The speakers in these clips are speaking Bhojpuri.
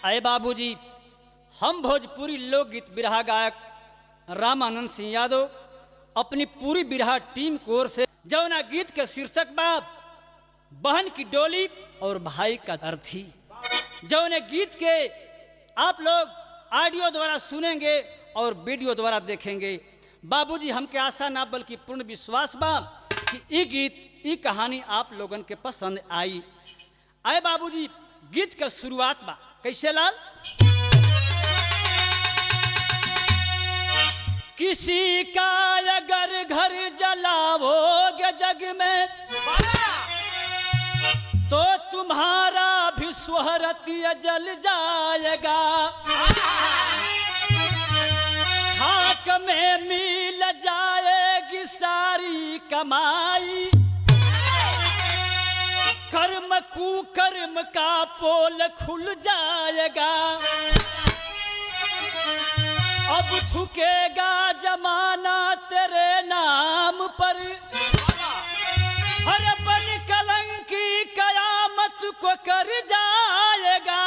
अय बाबूजी, हम भोजपुरी लोकगीत बिरहा गायक रामानंद सिंह यादव अपनी पूरी बिरहा टीम की ओर से जौना गीत के शीर्षक बाप बहन की डोली और भाई का अर्थी, जौने गीत के आप लोग ऑडियो द्वारा सुनेंगे और वीडियो द्वारा देखेंगे। बाबूजी, हमके आशा ना बल्कि पूर्ण विश्वास बा कि ये गीत ये कहानी आप लोगन के पसंद आई। आए बाबूजी, गीत का शुरुआत बा कैसे लाल। किसी का अगर घर जलाओगे जग में तो तुम्हारा भी शोहरत जल जाएगा। खाक में मिल जाएगी सारी कमाई, कर्म कुकर्म का पोल खुल जाएगा। अब थूकेगा जमाना तेरे नाम पर, हर बन कलंकी कयामत को कर जाएगा।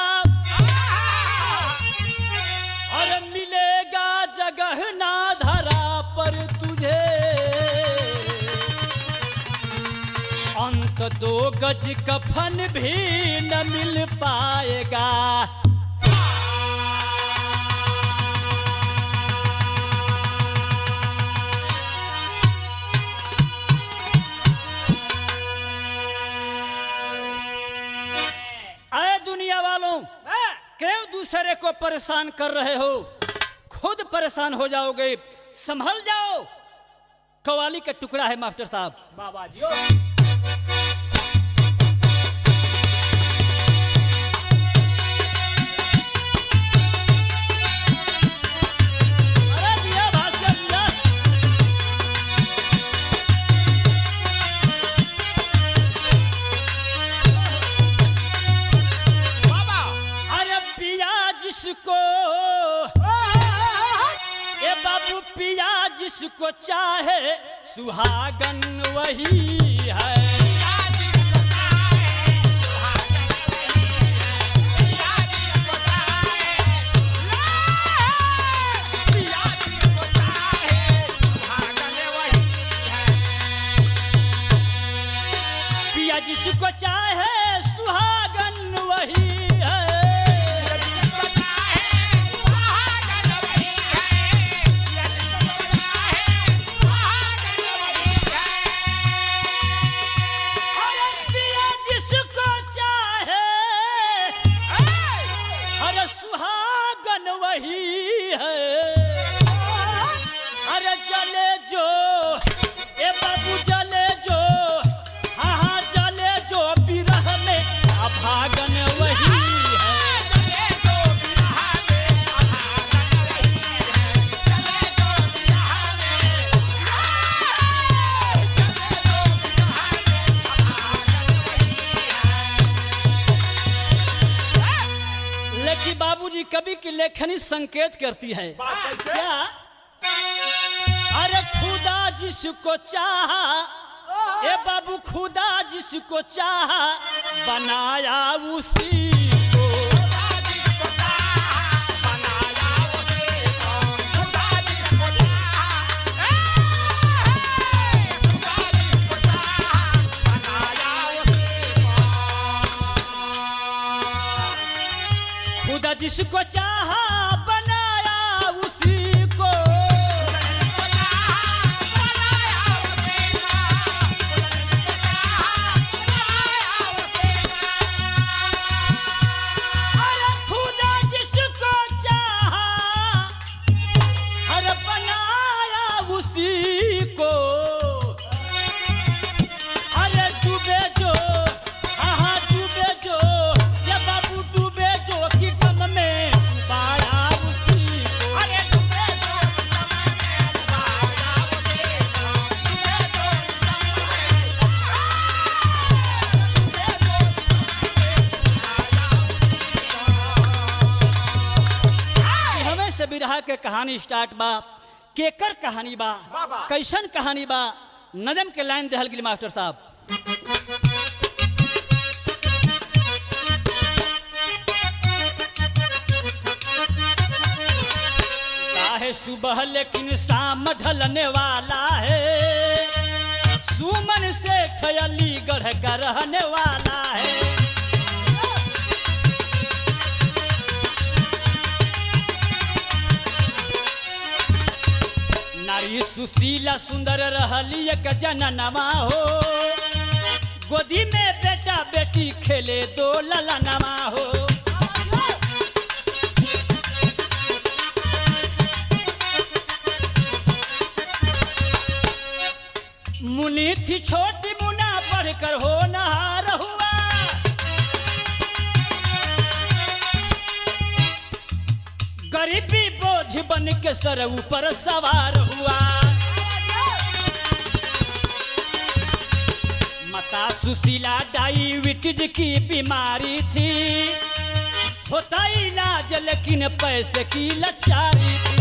और मिलेगा जगह ना धरा पर तुझे, अंत 2 गज कफन भी न मिल पाएगा। दुनिया वालों, क्यों दूसरे को परेशान कर रहे हो? खुद परेशान हो जाओगे, संभल जाओ। कव्वाली का टुकड़ा है मास्टर साहब। बाबा जी पिया जिसको चाहे सुहागन वही है। पिया जिसको चाहे सुहागन वही है। अरे जले जो ए बाबू जले जो, हाँ हाँ जले जो बिरह में अभागन वही है। लेकिन बाबूजी, कवि की लेखनी संकेत करती है क्या? अरे खुदा जिसको चाहा, ए बाबू खुदा जिसको चाहा बनाया उसी को। खुदा जिसको चाहा बनाया उसी को। अरे खुदा जिसको चाहा हर बनाया उसी को। अरे डूबे जो, हाँ डूबे जो, ये बाबू डूबे जो कि गम में बाया उसी को। अरे डूबे जो हमें से बिरहा के कहानी स्टार्ट बा। केकर कहानी बा, कैसन कहानी बा, नजम के लाइन देहल गिल मास्टर साहब। सुबह लेकिन शाम ढलने वाला है, सुमन सेठ अलीगढ़ का रहने वाला है। नारी सुशीला सुंदर रहली एक जननमा हो, गोदी में बेटा बेटी खेले दो ललनमा हो। मुनि थी छोटी मुना बढ़कर होनहार हुआ, गरीबी बोझ बन के सर ऊपर सवार हुआ। माता सुशीला डायबिटीज की बीमारी थी, होता इलाज लेकिन पैसे की लाचारी थी।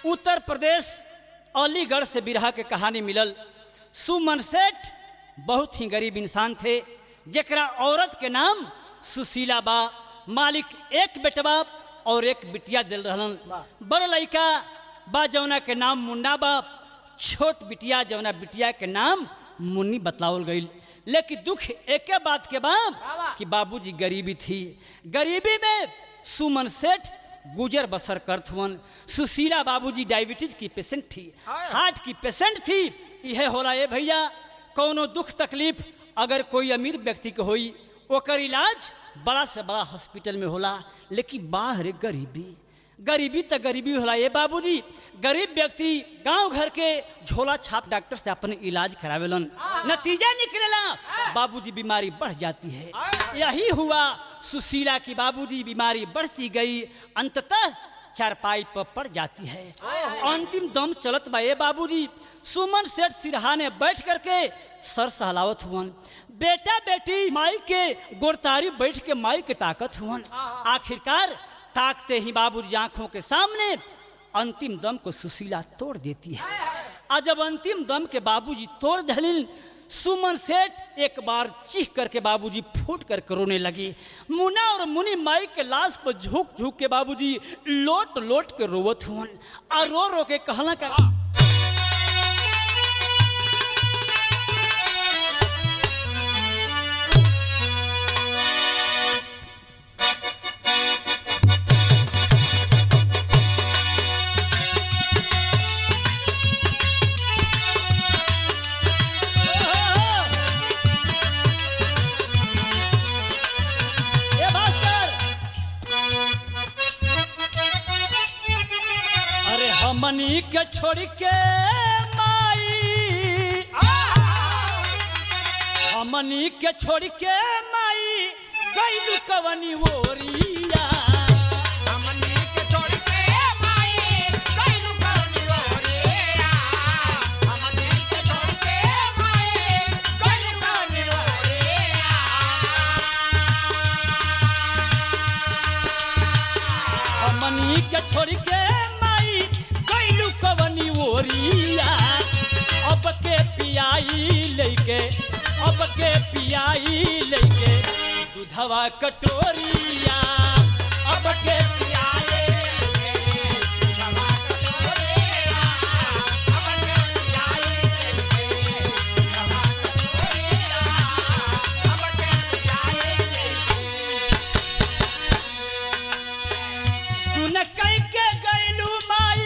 उत्तर प्रदेश अलीगढ़ से बिरहा के कहानी मिलल। सुमन सेठ बहुत ही गरीब इंसान थे, जेकरा औरत के नाम सुशीला बा। मालिक एक बेटवा और एक बिटिया दिल रहलन। बड़ लड़का बा जौना के नाम मुन्ना बा, छोट बिटिया जौना बिटिया के नाम मुन्नी बतलावल गई। लेकिन दुख एक बात के बा कि बाबूजी गरीबी थी। गरीबी में सुमन सेठ गुजर बसर करत हुवन। सुशीला बाबूजी डायबिटीज की पेशेंट थी, हार्ट की पेशेंट थी। यह होला ए भैया, कोनो दुख तकलीफ अगर कोई अमीर व्यक्ति के होई, ओकर इलाज बड़ा से बड़ा हॉस्पिटल में होला। लेकिन बाहर गरीबी, गरीबी तो गरीबी होला ए बाबूजी। गरीब व्यक्ति गांव घर के झोला छाप डॉक्टर से अपने इलाज करावेलन, नतीजा निकलेला बाबूजी बीमारी बढ़ जाती है। यही हुआ सुशीला की बाबूजी बीमारी बढ़ती गई, अंततः चारपाई पर पड़ जाती है। अंतिम दम चलत बा ए बाबूजी। सुमन सेठ सिरहाने बैठ करके सर सहलावत हुवन। बेटा बेटी माई के गोरतारी बैठ के माई के ताकत हुवन। आखिरकार ताकते ही बाबूजी आंखों के सामने अंतिम दम को सुशीला तोड़ देती है। और जब अंतिम दम के बाबूजी तोड़ दलिल, सुमन सेठ एक बार चीख करके बाबूजी फूट कर रोने लगी। मुन्ना और मुनि माई के लाश पर झुक झुक के बाबूजी लोट लोट के रोवत हुवन। और रो रो के कहला का हमनी के छोड़ के माई, हमनी के छोड़ के माई गइलू कवनी ओरिया। हमनी के छोड़ के माई गइलू कवनी ओरिया। हमनी के छोड़ के माई गइलू कवनी ओरिया। हमनी के छोड़ के कवनी ओरिया। अब के पियाई लेके, अब के पियाई लेके दूधवा कटोरिया। अब के पियाई लेके दूधवा कटोरिया। अब के पियाई लेके दूधवा कटोरिया। अब के पियाई लेके। सुन कई के गइलू माई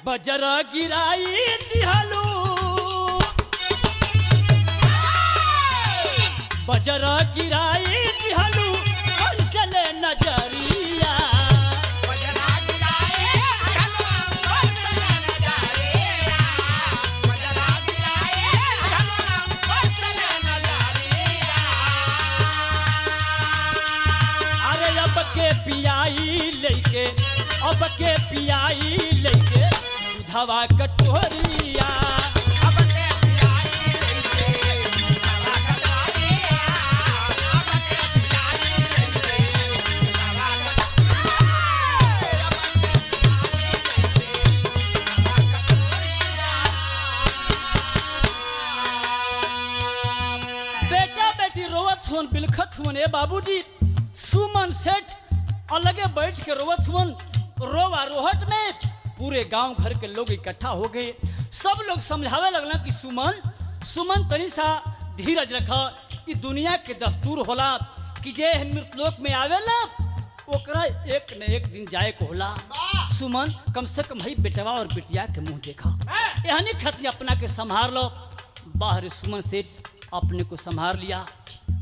बजरा गिराई दिहलू, बजरा गिराई दिहलू कैसे नजरिया। बजरा गिराई दिहलू कैसे के पियाई लेके दूधवा कटोरिया। बेटा बेटी रोवत हुन बिलखत हुन। ए बाबूजी सुमन सेठ अलगे बैठ के रोवत हुन। रोवा रोहट में पूरे गांव घर के लोग इकट्ठा हो गए। सब लोग समझावे लगला कि सुमन सुमन तनी सा धीरज रख। ई दुनिया के दस्तूर होला कि जे मृतलोक में आवेला ओकरा एक न एक दिन जाए को होला। सुमन कम से कम हई बेटवा और बिटिया के मुंह देखा। यहानी खती अपना के संभार लो। बाहर सुमन सेठ अपने को संभार लिया।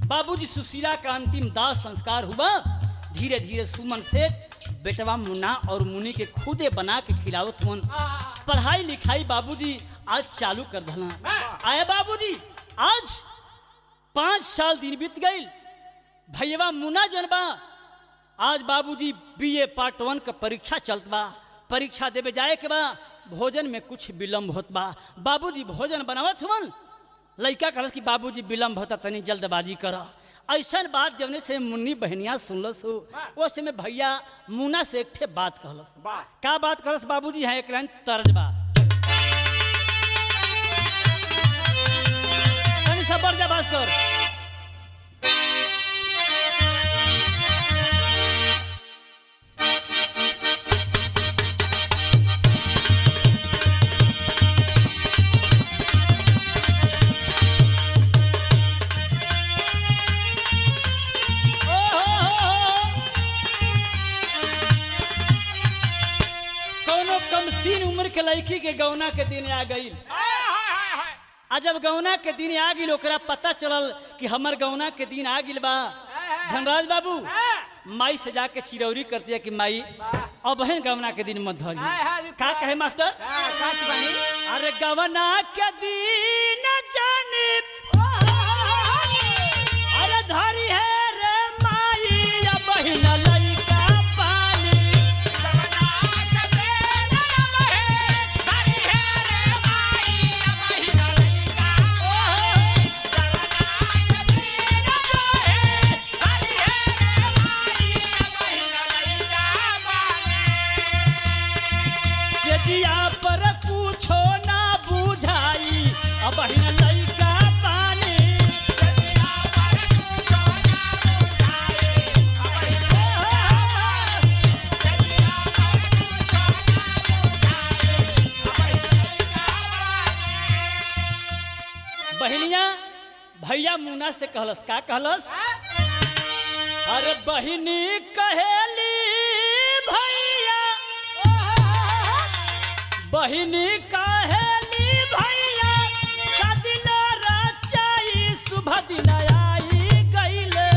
बाबूजी सुशीला का अंतिम दाह संस्कार हुआ। धीरे धीरे सुमन सेठ बेटवा मुन्ना और मुन्नी के खुदे बना के खिलावत हुन। पढ़ाई लिखाई बाबूजी आज चालू कर धला। आए बाबूजी आज 5 साल दिन बीत गई। भैया मुन्ना जनबा आज बाबूजी BA पार्ट 1 का परीक्षा चलत बा। परीक्षा देवे जाए के बा। भोजन में कुछ विलम्ब होत बा। बाबूजी भोजन बनावत हुन। लड़का कहलस कि बाबूजी विलम्ब होता तनी जल्दबाजी करा। ऐसा बात जवने से मुन्नी बहनिया सुनलस हो उस समय भैया मुन्ना से एक ठे बात कहलस। का बात कहलस बाबूजी? है एक लाइन तर्ज बा तनी सबर जा बास कर। उम्र के लड़की के गौना के दिन आ गई। जब गौना के दिन आ गई ओकरा पता चलल कि हमर गौना के दिन आ गई बा। धनराज बाबू माई से जाके चिरौरी करती है कि माई अब बहन गौना के दिन मत धरी। का कहे मास्टर? अरे गौना के दिन जाने अरे धरी है रे माई या बहन लइका पानी। जिया पर कुछो ना बुझाई अब बहिन लइका पानी। बहनिया भैया मुन्ना से कहलस। का कहलस? अरे बहिनी कहेली भैया बहिनी कहेली भैया सदिलो रचाई शुभ दिन आई गईले।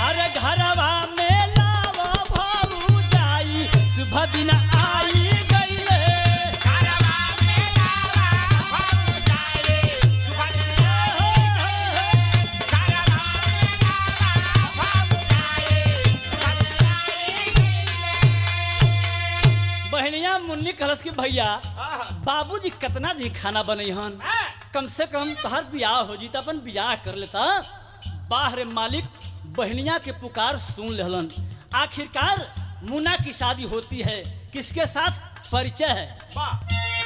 अरे घरवा में लावो भाऊ जाई शुभ दिन आई गईले। बहनिया मुन्नी कहलस कि भैया बाबूजी कितना जी खाना बनई हन। कम से कम तोहर बियाह हो जी तो अपन बियाह कर लेता। बाहर मालिक बहनिया के पुकार सुन लेहलन। आखिरकार मुन्ना की शादी होती है। किसके साथ? परिचय है।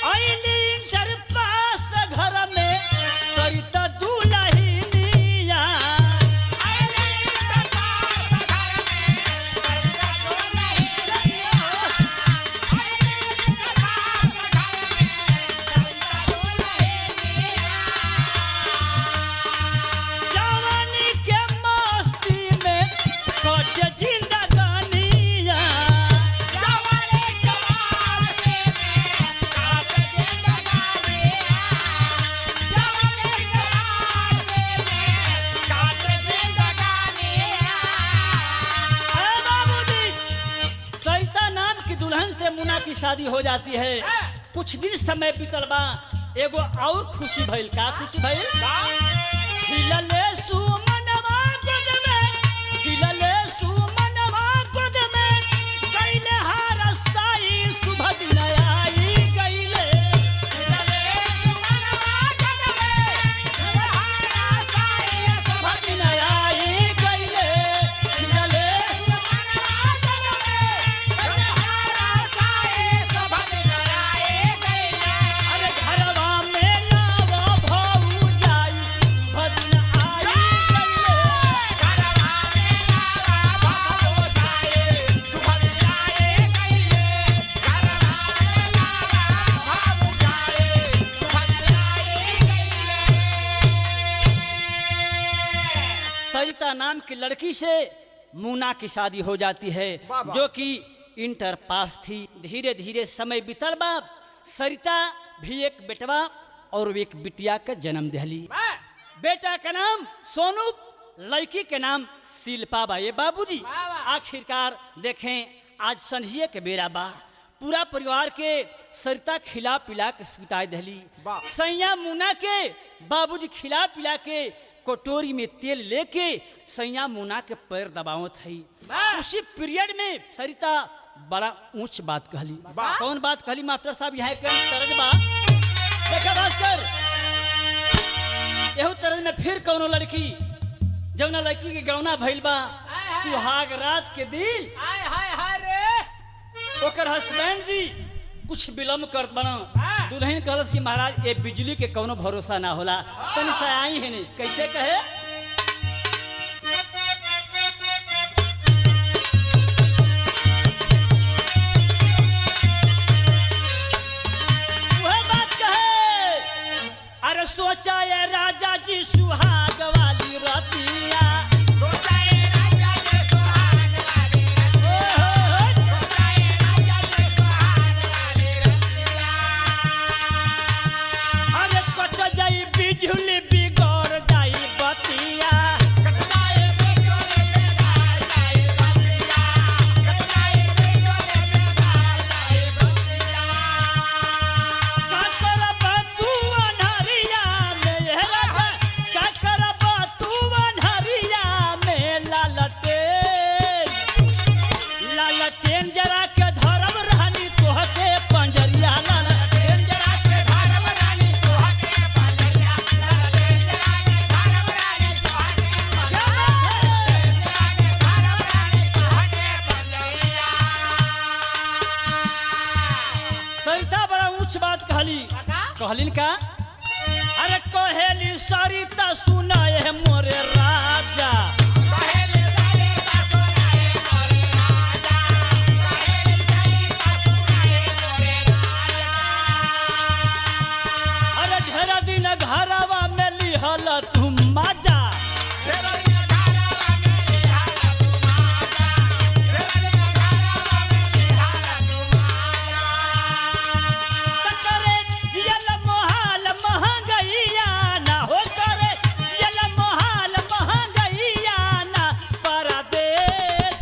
आईली इंटर पास घर में सरिता दुल्हनिया। जवानी के मस्ती में कटे जिंदगानिया। शादी हो जाती है। कुछ दिन समय बीतल बा, एगो और खुशी भइल। का खुशी भइल? खिलले सुमनवा गोद में, खिलले सुमनवा गोद में, गइले हरसाई शुभ दिन आई गइले। खिलले सुमनवा गोद में, गइले हरसाई शुभ दिन आई गइले। खिलले सुमनवा गोद में, गइले हरसाई शुभ दिन आई गइले। अरे घरवा में लावा भऊ जाई शुभ दिन आई गइले। घरवा में लावा भऊ जाई शुभ दिन आई गइले। घरवा में लावा भऊ जाई शुभ दिन आई गइले। सरिता नाम की लड़की से मुन्ना की शादी हो जाती है, वाह। जो कि इंटर पास थी। धीरे धीरे समय बीतल बा, सरिता भी एक बेटवा और एक बिटिया का जन्म दिली। बेटा का नाम सोनू, लड़की के नाम शिल्पा बा। ये बाबूजी आखिरकार देखें, आज संझिए के बेरा बा, पूरा परिवार के सरिता खिला पिला के सुताई दिली। वाह। सैया मुन्ना के बाबूजी खिला पिला के कटोरी में तेल लेके सैया मुन्ना के पैर दबावत है। उसी पीरियड में सरिता बड़ा ऊंच बात कहली। कौन बात कहली मास्टर साहब? यहाँ के तरज बा देखा भास्कर, यहू तरज में फिर कौनो लड़की, जौना लड़की के गौना भइल बा, सुहाग रात के दिन ओकर हस्बैंड जी कुछ विलम्ब करत बना। दुल्हन कहलस कि महाराज ये बिजली के कौनो भरोसा ना होला, तनी से आई है नहीं। कैसे कहे? वह बात कहे, अरे सोचा ये राजा जी सुहाग वाली रतिया, सोचा ये राजा जी सुहाग वाली रतिया, सोचा ये राजा जी सुहाग वाली रतिया। अरे कट जाई बिजली बिगड़ जाई बतिया। कटनाए बिजोले में डाल जाए बतिया, कटनाए बिजोले में डाल जाए बतिया। का करब तू अन्हरिया में ये राजा, का करब तू अन्हरिया में लालटेन, लालटेन जरा के धरम रहनी तोहके पंजरिया। लालटेन जरा के भारम रानी तोहके पंजरिया, ललटेन जरा के भारम रानी तोहके पंजरिया, जरा के भारम रानी तोहके पंजरिया। सरिता बड़ा ऊंच बात कहली। कहलिन का? अरे कहेली सरिता सुनाए मोरे राजा, कहेली सरिता सुनाए मोरे राजा, कहेली सरिता सुनाए मोरे राजा। अरे ढेरा दिन घरवा में लिहल तुम मजा, तेरा दिन घरवा में लिहाला तू माजा, तेरा दिन घरवा में लिहाला तू माजा। करे जियल मोहाल महंगैया ना हो, करे जियल मोहाल महंगैया ना। परदेश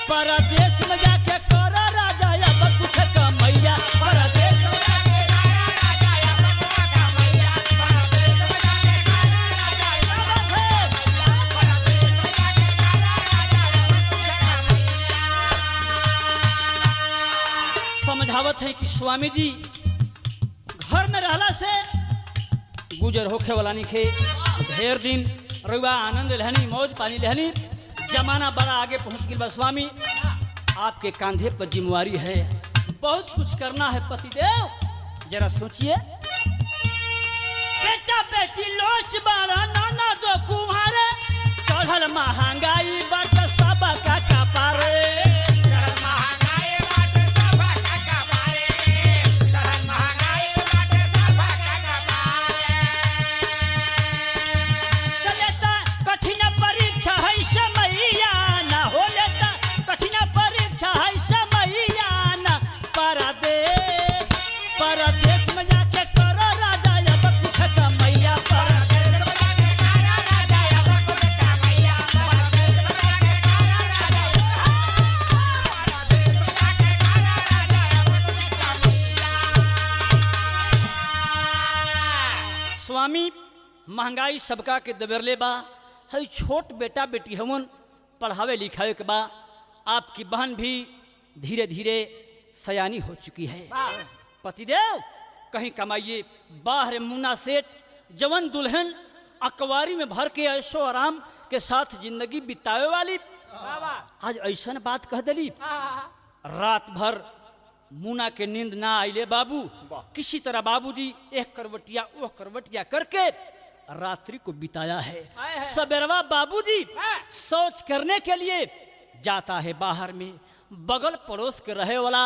परदेश में जाके कर राजा अब कुछ कमैया। परदेश में जाके गाना राजा या बकुआ का मैया, परदेश में जाके गाना राजा या बकुआ का मैया, परदेश में जाके गाना राजा या बकुआ का मैया। समझावत है कि स्वामी जी घर में रहला से गुजर होखे वाला निखे। ढेर दिन रुआ आनंद लहनी, मौज पानी लहनी, जमाना बड़ा आगे पहुंच गया बा। स्वामी आपके कांधे पर जिम्मेवारी है, बहुत कुछ करना है पतिदेव। जरा सोचिए, बेटा बेटी लोच बाड़ा नाना दो कुहारे, चढ़ल महंगाई बट सब का कपारे। चढ़ल महंगाई बाटे सब का कपारे, चढ़ल महंगाई बाटे सब का कपारे। लेता कठिन परीक्षा है समैया ना, हो लेता कठिन परीक्षा है समैया ना। परदेश परदेश में जाके करो राजा अब कुछ कमैया। परदेश परदेश में जाके गाना राजा या बकुआ का मैया, परदेश महंगाई सबका के दबेरले बा, हई छोट बेटा बेटी हमन पढ़ावे लिखावे के बा। आपकी बहन भी धीरे धीरे सयानी हो चुकी है। पतिदेव कहीं कमाइए। बाहर मुन्ना सेठ जवन दुल्हन अकवारी में भर के ऐशो आराम के साथ जिंदगी बितावे वाली आज ऐसा बात कह दली। रात भर मुन्ना के नींद ना आइले बाबू। किसी तरह बाबूजी एक करवटिया वो करवटिया करके रात्रि को बिताया है। सबेरवा बाबूजी शौच करने के लिए जाता है बाहर में। बगल पड़ोस के रहे वाला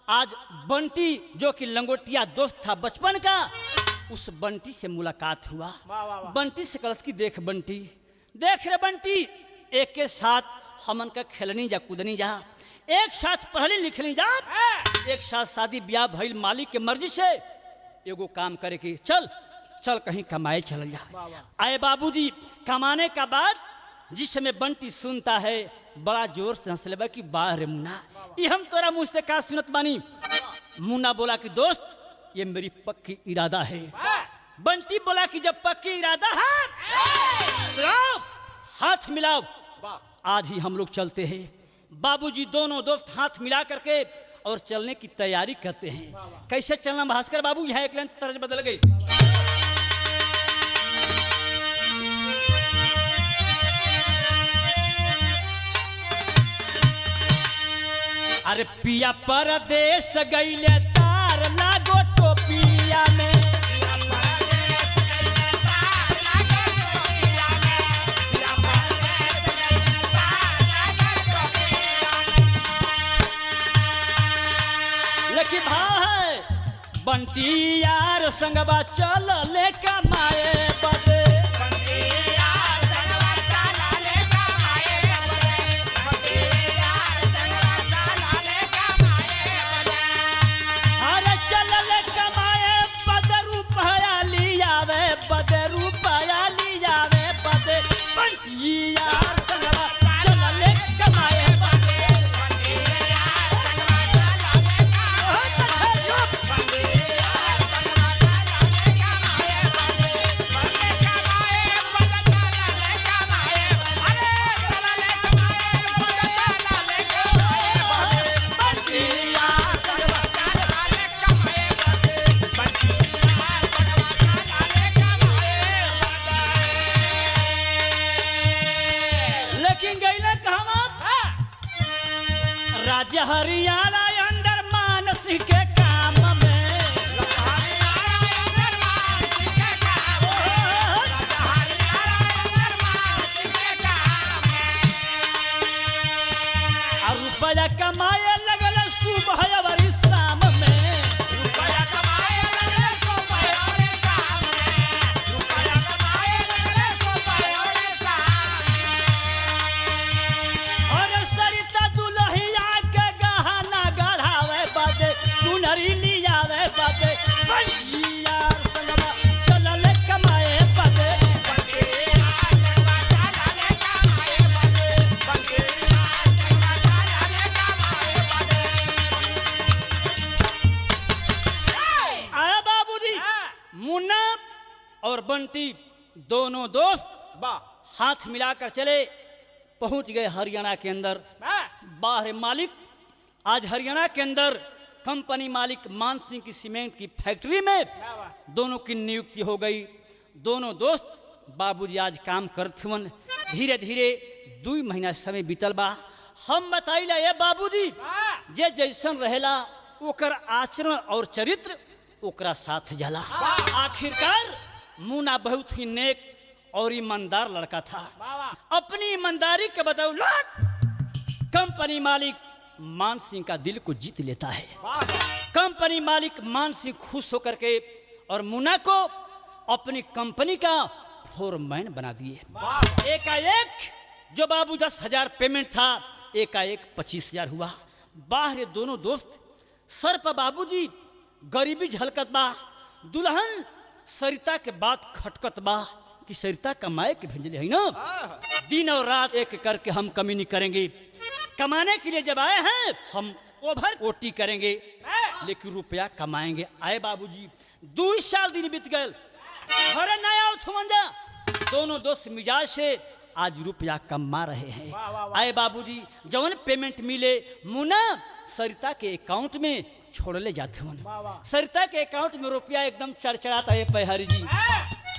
आज बंटी जो कि लंगोटिया दोस्त था बचपन का, उस बंटी से मुलाकात हुआ। बंटी से कलश की देख बंटी, देख रे बंटी, एक के साथ हमन का खेलनी जा कूदनी जा, एक साथ पढ़ली लिखली जा, एक साथ शादी ब्याह भइल मालिक के मर्जी से। एगो काम करे की चल चल कहीं कमाए चल जा। आए बाबूजी कमाने का बाद जिस समय बंटी सुनता है बड़ा जोर से हंस लेबा कि वाह रे मुन्ना, ये हम तोरा मुझ से का सुनत बानी। मुन्ना बोला कि दोस्त ये मेरी पक्की इरादा है। बंटी बोला कि जब पक्की इरादा है तो हाथ मिलाओ, आज ही हम लोग चलते हैं। बाबूजी दोनों दोस्त हाथ मिला करके और चलने की तैयारी करते हैं। कैसे चलना भास्कर बाबू, यहाँ एक लाइन तर्ज बदल गई। अरे पिया परदेश गईले तार लागो टोपिया में, लेकिन भाई बंटी यार संगवा चल ले कमाए बदे। राज्य हरियाणा अंदर मानसी के काम में, और रुपया कमाए लगल सुबह अवरी शाम में, रुपया कमाए लगल सुबह अवरी शाम में, रुपया कमाए लगल सुबह अवरी शाम में। और सरिता दुल्हिया के गहना गढ़ावे बदे चुनरी लियावे बदे बंटिया संगवा चलल कमाए बदे, बंटिया संगवा चलल कमाए बदे, बंटिया संगवा चलल कमाए बदे। आया बाबूजी मुन्ना और बंटी दोनों दोस्त हाथ मिलाकर चले, पहुंच गए हरियाणा के अंदर। बाहर मालिक आज हरियाणा के अंदर कंपनी मालिक मान सिंह की सीमेंट की फैक्ट्री में दोनों की नियुक्ति हो गई। दोनों दोस्त बाबूजी आज काम करते हुए धीरे धीरे 2 महीना समय बीतल बा। हम बताइला ये बाबूजी जे जैसन रहेला ओकर आचरण और चरित्र ओकरा साथ जाला। आखिरकार मुन्ना बहुत ही नेक और ईमानदार लड़का था। अपनी ईमानदारी के बदौलत कंपनी मालिक मान सिंह का दिल को जीत लेता है। कंपनी मालिक मान सिंह खुश होकर के और मुन्ना को अपनी कंपनी का फोरमैन बना दिए। एकाएक जो बाबू 10,000 पेमेंट था एकाएक 25,000 हुआ। बाहर दोनों दोस्त सर पर बाबूजी गरीबी झलकत बा। दुल्हन सरिता के बात खटकत बा कि सरिता कमाए के भेजले है ना। दिन और रात एक करके हम कमी नहीं करेंगे। कमाने के लिए जब आए हैं हम ओवर ओटी करेंगे लेकिन रुपया कमाएंगे। आए बाबूजी 2 साल दिन बीत गए। घरे ना आओ थुमंजा। दोनों दोस्त मिजाज से आज रुपया कमा रहे हैं। आए बाबूजी जवन पेमेंट मिले मुना सरिता के अकाउंट में छोड़ ले जाते हैं। सरिता के अकाउंट में रुपया एकदम चढ़चढ़ाता है पहरी जी,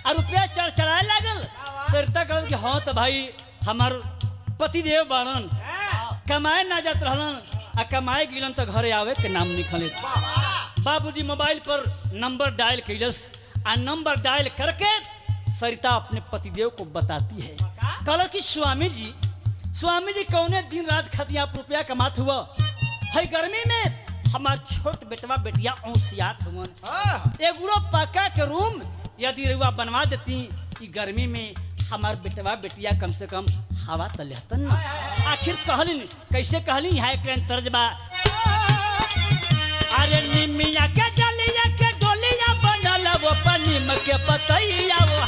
और रुपया चढ़चढ़ाए लागल। सरिता कहल कि हाँ तो भाई हमार पतिदेव बारन कमाए ना जात रहलन, आ कमाए गिलन तो घरे आवे के नाम निकले। बाबूजी मोबाइल पर नंबर डायल कैलस, आ नंबर डायल करके सरिता अपने पतिदेव को बताती है। कहल कि स्वामी जी कौने दिन रात खातिर आप रुपया कमात हुआ है? गर्मी में हमार छोट बेटवा बेटिया औसियात हुवन, एगुड़ो पक्का के रूम यदि रुआ बनवा देती, ई गर्मी में हमार बेटवा बेटिया कम से कम हवा तो लेहतन। आखिर कहलिन कैसे कहली यहाँ एक तर्जबा। अरे निमिया के डलिया के डोलिया बनल वो पनीम के पतैया वो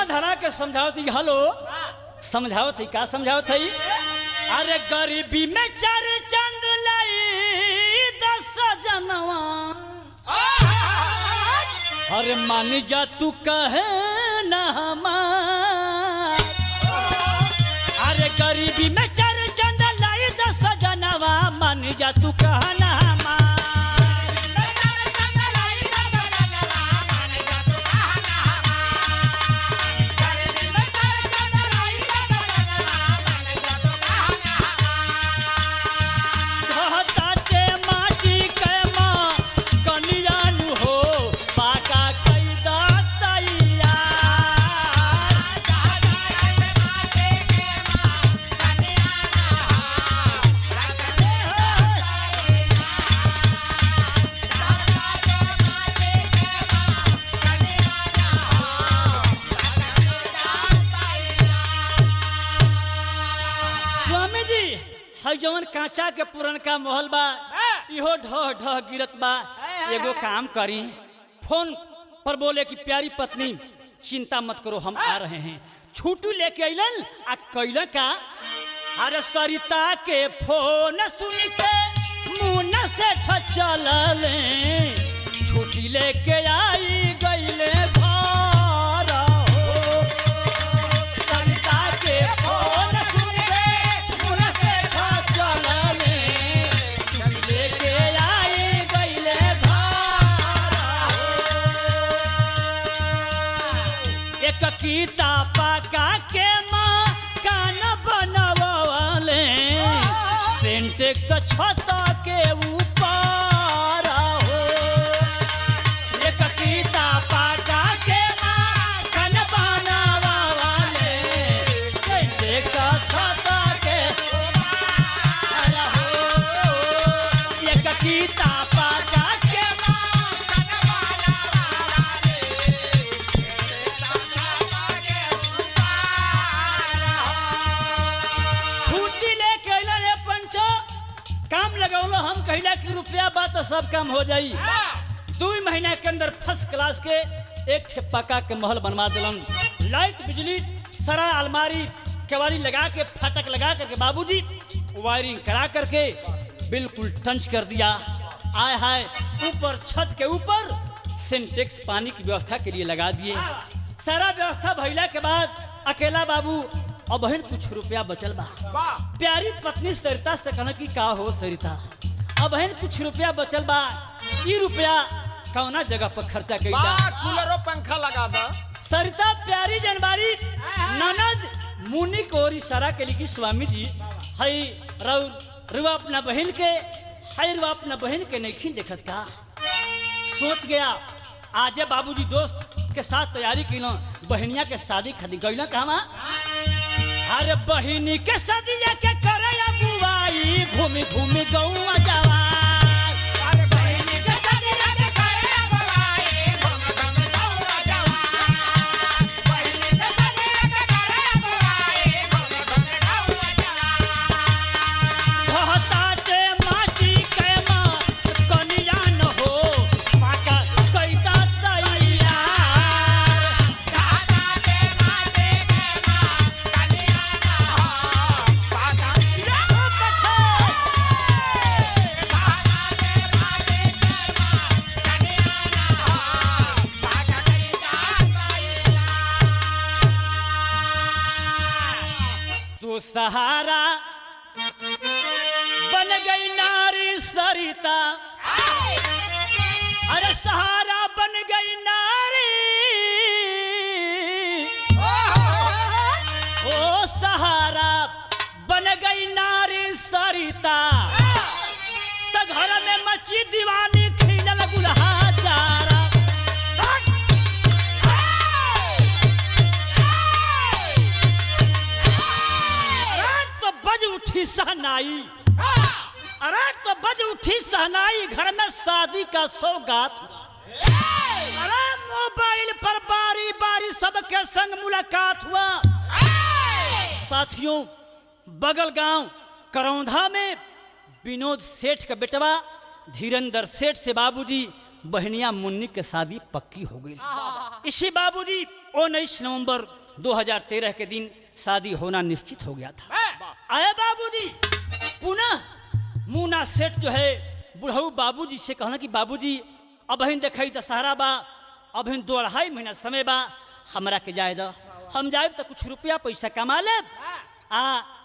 धरा के समझावत। हेलो समझावत है का समझावत है? अरे गरीबी में चार चंद लाई 10 जनवा, अरे मान जा तू कहे न हमार। अरे गरीबी में चार चंद लाई 10 जनवा, मान जा तू कहे न हमार। जवन कांचा के पुरनका महल बा इहो ढह ढह गिरत बा। एगो काम करी, फोन पर बोले कि प्यारी पत्नी चिंता मत करो हम आ रहे हैं। छुट्टी लेके अइलन आ कैलन का? अरे सरिता के फोन सुन के मुन से चलले, छुट्टी लेके आई गइले घर हो। सरिता के फोन सुन के मुन से चलले, छुट्टी लेके आई गइले घर हो। एक कीता पाका के माँ कान बनवले, सेंटेक्स छत के ऊपर हो। एक कीता पाका के माँ कान बनवले, सेंटेक्स छत के ऊपर हो। एक कीता पाका के माँ कान बनवले, छुट्टी लेके अइला रे पंचो, काम लगौलो। हम कहला कि रुपया बा तो सब काम हो जाई। 2 महीना के अंदर फर्स्ट क्लास के एक ठे पक्का के महल बनवा दिलन। लाइट बिजली सारा अलमारी केवाड़ी लगा के फाटक लगा करके बाबूजी वायरिंग करा करके बिल्कुल टंच कर दिया। आय हाय ऊपर छत के ऊपर सिंटेक्स पानी की व्यवस्था के लिए लगा दिए। सारा व्यवस्था भइला के बाद अकेला बाबू और बहन कुछ रुपया बचल बा। प्यारी पत्नी सरिता से कहना कि का हो सरिता, अब बहन कुछ रुपया बचल बा, ई रुपया कौना जगह पर खर्चा कइला? कूलर और पंखा लगा दा। सरिता प्यारी जनबारी ननद मुनि को और इशारा के लिए कि स्वामी जी हई रुआ अपना बहन के हई रुआ अपना बहन के नहीं देखत का? सोच गया आज बाबूजी दोस्त के साथ तैयारी की बहनिया के शादी खातिर गइला कहवा? अरे बहनी के शादिया के करे अगुवाई घूमी घूमी गौवा जावा। अरे बहिनी के शादिया के करे अगुवाई घूम घूम गौवा जावा। बहिनी के शादिया के करे अगुवाई घूम घूम गौवा जावा। भताटे माटी के माँ कनिया न हो पाका कैसा सैया। दादा दे माते के माँ कनिया ना हो पाका या पठे दादा दे माते के माँ कनिया ना हो पाका कैसा सैया। तू सहारा बन गई नारी सरिता। अरे सहारा बन गई नारी ओ सहारा बन गई नारी सरिता। त घर में मची दीवानी खिलल गुलहा जारा। अरे तो बज उठी सहनाई। अरे तो बज उठी सहनाई घर में शादी का सौगात। अरे मोबाइल पर बारी बारी सबके संग मुलाकात हुआ। साथियों बगल गांव करौंधा में विनोद सेठ का बेटवा धीरेन्द्र सेठ से बाबूजी बहनिया मुन्नी के शादी पक्की हो गई। इसी बाबूजी 19 नवंबर 2013 के दिन शादी होना निश्चित हो गया था। आया बाबूजी पुनः मुन्ना सेठ जो है बुढ़ऊ बाबूजी से कहना कि बाबूजी अब हिन देखई दशहरा बा, अब हिन 2-2.5 महीना समय बा, हमरा के जाए द। हम जाए तो कुछ रुपया पैसा कमा ले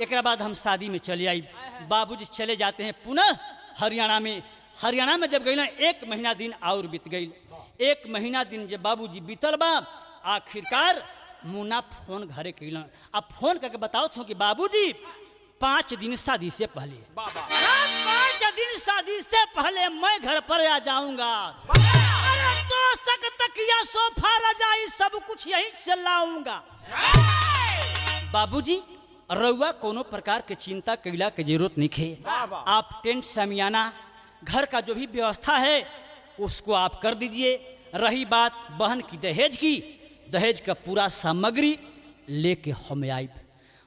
एक बाद हम शादी में चले आई। बाबूजी चले जाते हैं पुनः हरियाणा में। हरियाणा में जब गई ना 1 महीना दिन और बीत गई। 1 महीना दिन जब बाबूजी बीतल बा आखिरकार मुन्ना फोन घरे कैलन। अब फोन करके बताओ कि बाबूजी 5 दिन शादी से पहले 5 दिन शादी से पहले मैं घर पर आ जाऊंगा। अरे तो तकिया सोफा रजाई सब कुछ यहीं से लाऊंगा। बाबूजी रउआ कोनो प्रकार के चिंता कैला के जरूरत नहीं है। आप टेंट समियाना घर का जो भी व्यवस्था है उसको आप कर दीजिए। रही बात बहन की दहेज की, दहेज का पूरा सामग्री लेके हम आए।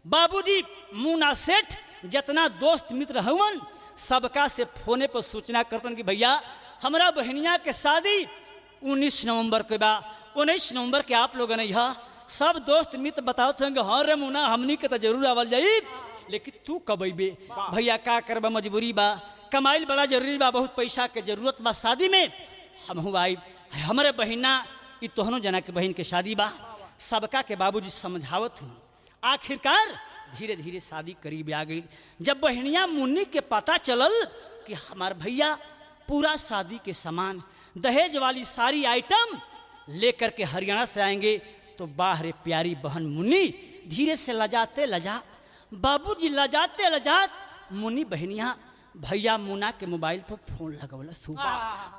बाबूजी मुन्ना सेठ जितना दोस्त मित्र हवन सबका से फोने पर सूचना करतन कि भैया हमारा बहनिया के शादी 19 नवंबर के बा। 19 नवंबर के आप लोगों ने यह सब दोस्त मित्र बताओ थे हाँ रे मुन्ना हमनी के तो जरूर आवल जाई, लेकिन तू कब अबे भैया का करबा, मजबूरी बा, कमाइल बड़ा जरूरी बा, बहुत पैसा के जरूरत बा शादी में। हम आई हमारे बहिना ई तोहनो जना के बहन के शादी बा। सबका के बाबूजी समझावत हूँ। आखिरकार धीरे धीरे शादी करीब आ गई। जब बहनिया मुन्नी के पता चलल कि हमार भैया पूरा शादी के सामान दहेज वाली सारी आइटम लेकर के हरियाणा से आएंगे तो बाहरे प्यारी बहन मुन्नी धीरे से लजाते लजात बाबूजी लजाते लजात मुन्नी बहनिया भैया मुन्ना के मोबाइल पर फोन लगवलस।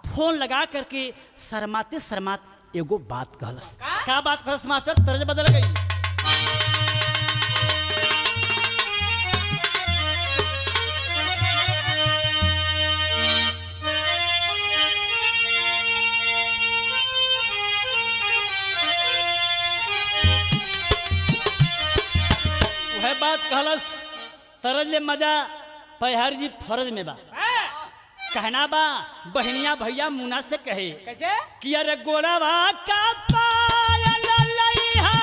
फोन लगा करके शर्माते शर्मात एगो बात कहलस। का बात कहलस मास्टर? तर्ज बदल गई। वह बात कहलस तरज ले मजा पहर जी फर्ज में बा। कहना बा बहनिया भैया मुन्ना से कहे कैसे कि अरे गोड़वा का पायल लइहा,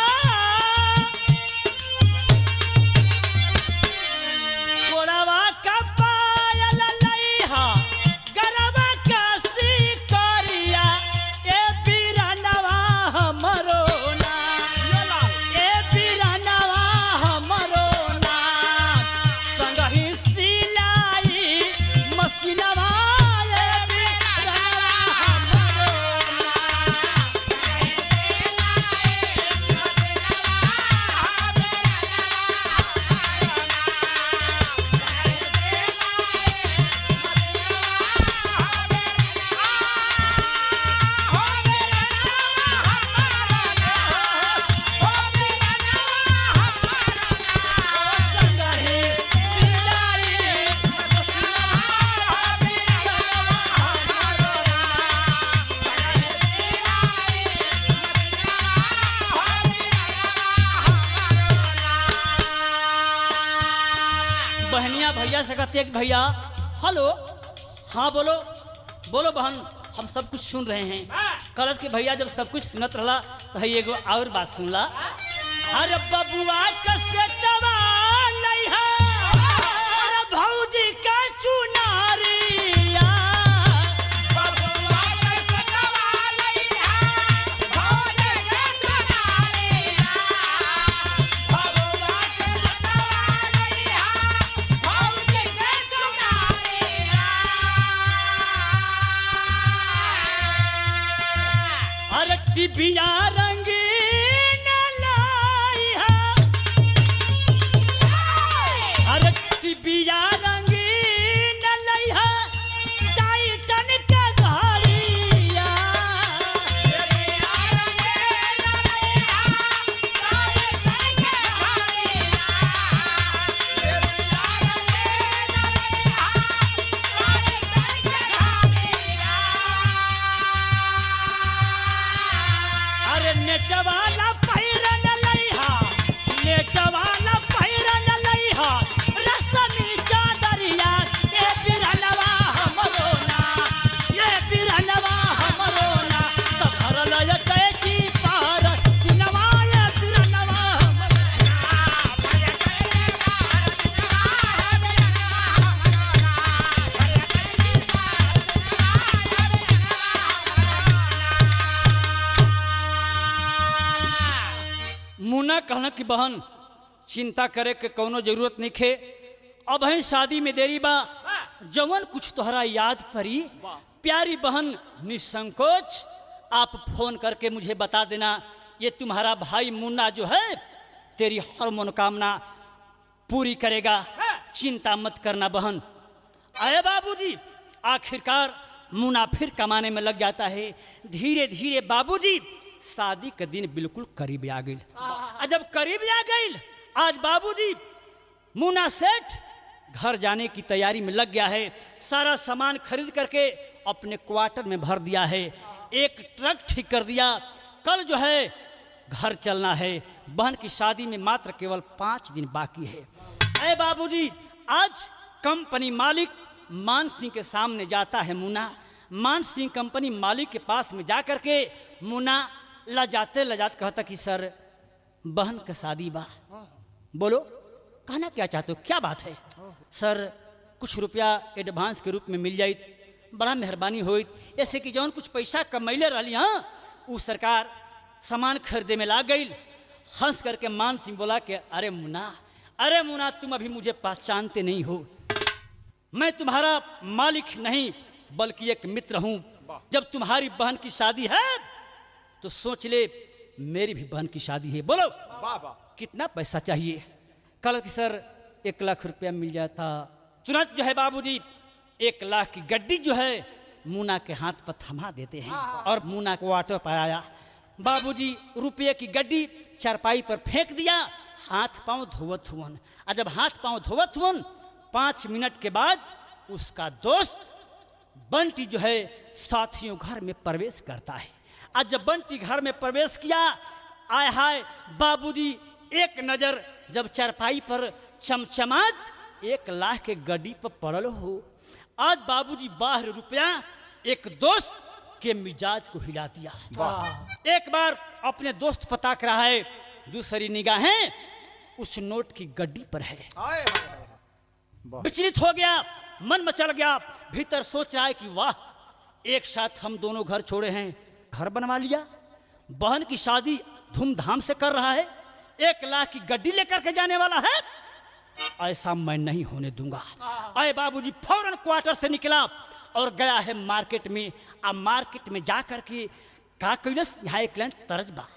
गोड़वा का पायल लइहा, गरबा का सिकरिया, ए बिरनवा हमरो ना, ए बिरनवा हमरो ना, संगहि सिलाई मशीनवा ए बिरनवा हमरो ना। भैया से कहते कि भैया हेलो, हाँ बोलो बोलो बहन, हम सब कुछ सुन रहे हैं। कलश के भैया जब सब कुछ सुनत रहा तो है एगो और बात सुनला। अरे बबुआ का सेटवा नहीं है, अरे भौजी का चुनारिया, बबुआ का सेटवा नहीं है, भौजी का चुनारिया, बबुआ का सेटवा नहीं है, भौजी का चुनारिया। अरे टिबिया रंगीन लाई है, अरे टिबिया रंगीन लाई है, टाइटन के घड़िया, अरे नेटवाला पहिरन लइहा, नेटवाला पहिरन लइहा, रसमी चादरिया, ए बिरनवा हमरो ना, ए बिरनवा हमरो ना, त भरल यटैची पार चिनवा, ए बिरनवा हमरो मुन्ना कहना कि बहन चिंता करे के कोनो जरूरत नहीं खे, अब है शादी में देरी बा, जवन कुछ तोहरा याद पड़ी प्यारी बहन निसंकोच आप फोन करके मुझे बता देना। ये तुम्हारा भाई मुन्ना जो है तेरी हर मनोकामना पूरी करेगा, चिंता मत करना बहन। आए बाबूजी, आखिरकार मुन्ना फिर कमाने में लग जाता है। धीरे धीरे बाबूजी शादी के दिन बिल्कुल करीब आ गई। जब करीब आ गई, आज बाबूजी मुन्ना सेठ घर जाने की तैयारी में लग गया है। सारा सामान खरीद करके अपने क्वार्टर में भर दिया है, एक ट्रक ठीक कर दिया। कल जो है घर चलना है, बहन की शादी में मात्र केवल 5 दिन बाकी है। अरे बाबूजी, आज कंपनी मालिक मान सिंह के सामने जाता है मुन्ना। मान सिंह कंपनी मालिक के पास में जा करके मुन्ना लजाते लजाते कहता कि सर बहन का शादी बा, बोलो कहना क्या चाहते हो, क्या बात है? सर कुछ रुपया एडवांस के रूप में मिल जाए, बड़ा मेहरबानी होई, ऐसे कि जौन कुछ पैसा कमैले रही हाँ वो सरकार सामान खरीदे में ला गई। हंस करके मान सिंह बोला कि अरे मुन्ना तुम अभी मुझे पहचानते नहीं हो, मैं तुम्हारा मालिक नहीं बल्कि एक मित्र हूँ। जब तुम्हारी बहन की शादी है तो सोच ले मेरी भी बहन की शादी है, बोलो कितना पैसा चाहिए? कल की सर 1 लाख रुपया मिल जाता। तुरंत जो है बाबूजी 1 लाख की गड्डी जो है मुन्ना के हाथ पर थमा देते हैं और मुन्ना को ऑटो पर आया। बाबूजी रुपये की गड्डी चारपाई पर फेंक दिया, हाथ पांव धोवत हुवन। और जब हाथ पांव धोवत हुवन 5 मिनट के बाद उसका दोस्त बंटी जो है साथियों घर में प्रवेश करता है। आज जब बंटी घर में प्रवेश किया, आय हाय बाबूजी एक नजर जब चारपाई पर चमचमात 1 लाख के गड्डी पर पड़ल हो। आज बाबूजी बाहर रुपया एक दोस्त के मिजाज को हिला दिया। एक बार अपने दोस्त पता कर रहा है, दूसरी निगाहें उस नोट की गड्डी पर है। विचलित हो गया, मन मचल गया, भीतर सोच रहा है कि वाह एक साथ हम दोनों घर छोड़े हैं, घर बनवा लिया, बहन की शादी धूमधाम से कर रहा है, 1 लाख की गड्डी लेकर के जाने वाला है, ऐसा मैं नहीं होने दूंगा। आए बाबूजी फौरन क्वार्टर से निकला और गया है मार्केट में। अब मार्केट में जा करके का कैलस, यहाँ एक लाइन तरज बा।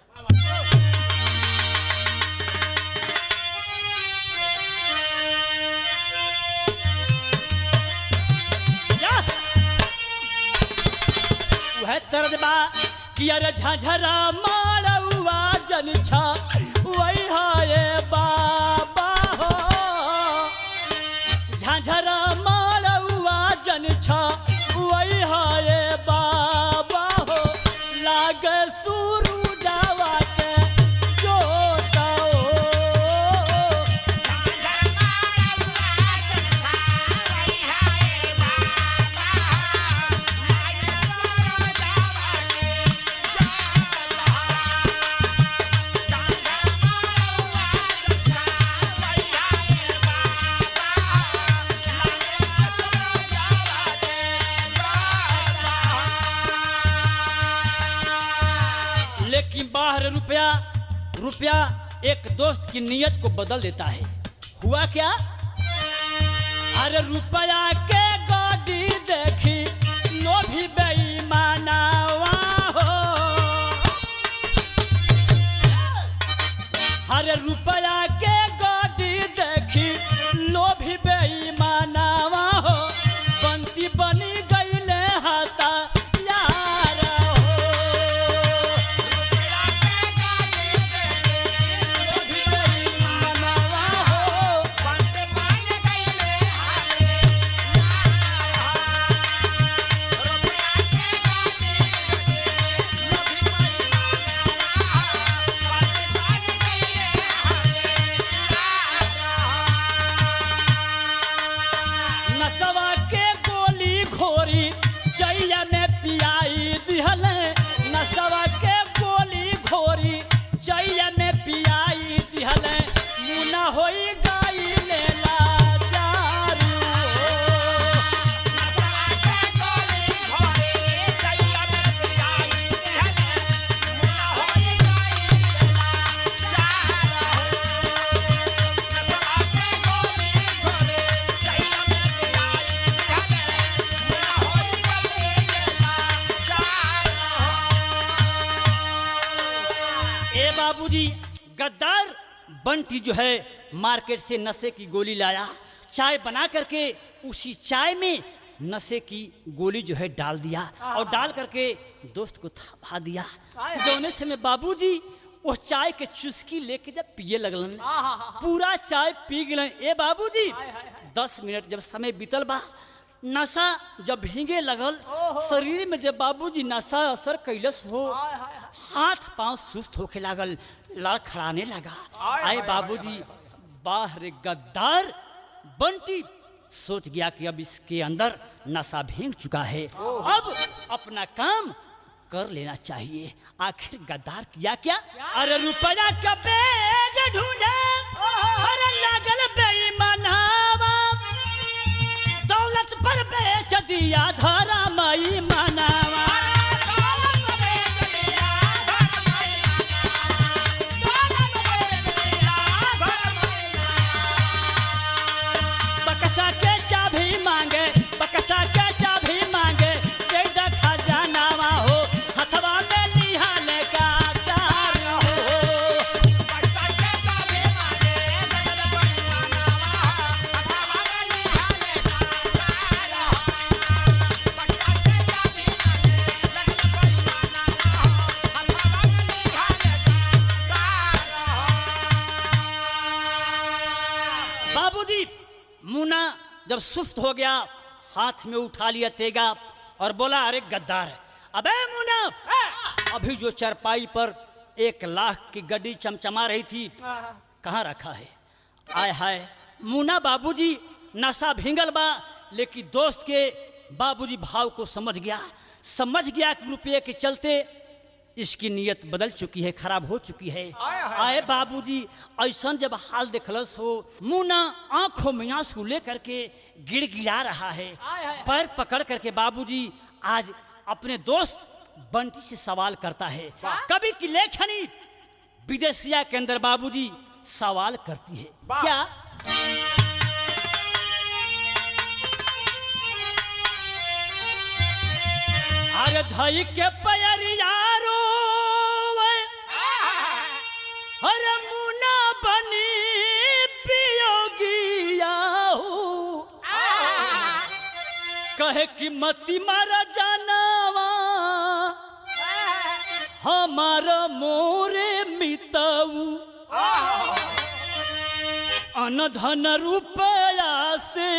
वह तरज बा कि अरे झझरा मारौआ जन छा वही हाय बाबा हो, झझरा मारौआ जन छा वही हाय बाबा हो, लागे सुरु जावा के जोता हो। अरे रुपया रुपया एक दोस्त की नीयत को बदल देता है। हुआ क्या? अरे रुपया के गाड़ी देखी लोभी बेईमानवा हो। अरे रुपया के गाड़ी देखी लोभी बेईमानवा हो। बंटी बनी गईले हाथा यार हो। रुपया के गाड़ी देखी लोभी बेईमानवा हो। बंटी बनी गईले हाथे यार हो। रुपया के गाड़ी देखी लोभी बेईमानवा हो। बंटी बनी गईले हाथे यार हो। नसवा के गोली घोरी चैया में पियाई दिहल। नसवा के गोली घोरी चैया में पियाई दिहल। मुना होई गाई लेला चारू हो। नसवा के गोली घोरी चैया में पियाई दिहल। मुना होई गाई लेला चार हो। नसवा के गोली घोरी चैया में पियाई दिहल। मुना होई गाई लेला चार हो। ए बाबूजी, गद्दार बंटी जो है मार्केट से नशे की गोली लाया। चाय बना करके उसी चाय में नशे की गोली जो है डाल दिया और डाल करके दोस्त को थमा दिया। जोने से में बाबूजी वो चाय के चुस्की लेके जब पिए लगलन, पूरा चाय पी गलन। ए बाबूजी, 10 मिनट जब समय बीतल बा, नशा जब भीगे लगल शरीर में, जब बाबूजी नशा असर कैलस हो, हाथ पांव सुस्त होके लागल, लड़खड़ाने लगा। आए बाबूजी, बाह रे गद्दार बंटी सोच गया कि अब इसके अंदर नशा भीग चुका है, अब अपना काम कर लेना चाहिए। आखिर गद्दार किया क्या? अरे रुपया का बैग ढूंढे, अरे लागल बेईमानवा, दौलत पर बेच दिया धरा मई मनावा। बकसा के चाबी मांगे, बकसा के चाबी मांगे, दे द खजानावा हो, हथवा में लिहाल का चार हो। बाबूजी, मुन्ना जब सुस्त हो गया, हाथ में उठा लिया तेगा और बोला, अरे गद्दार, अबे मुन्ना, अभी जो चरपाई पर 1 लाख की गड्डी चमचमा रही थी, कहाँ रखा है? आय हाय, मुन्ना बाबूजी नशा भींगल बा, लेकिन दोस्त के बाबूजी भाव को समझ गया कि रुपये के चलते इसकी नीयत बदल चुकी है, खराब हो चुकी है। आए बाबूजी, ऐसा जब हाल देखलस हो, मुन्ना आंखों में आंसू लेकर के गिड़गिड़ा रहा है। पैर पकड़ करके बाबूजी आज अपने दोस्त बंटी से सवाल करता है। कभी की लेखनी विदेशिया के अंदर बाबूजी सवाल करती है, क्या? अरे धई के पैरियारो, अरे मुना बनी पियोगिया हो, कहे कि मती मारा जानवा हमारा मोरे मिताऊ, अनधन रुपया से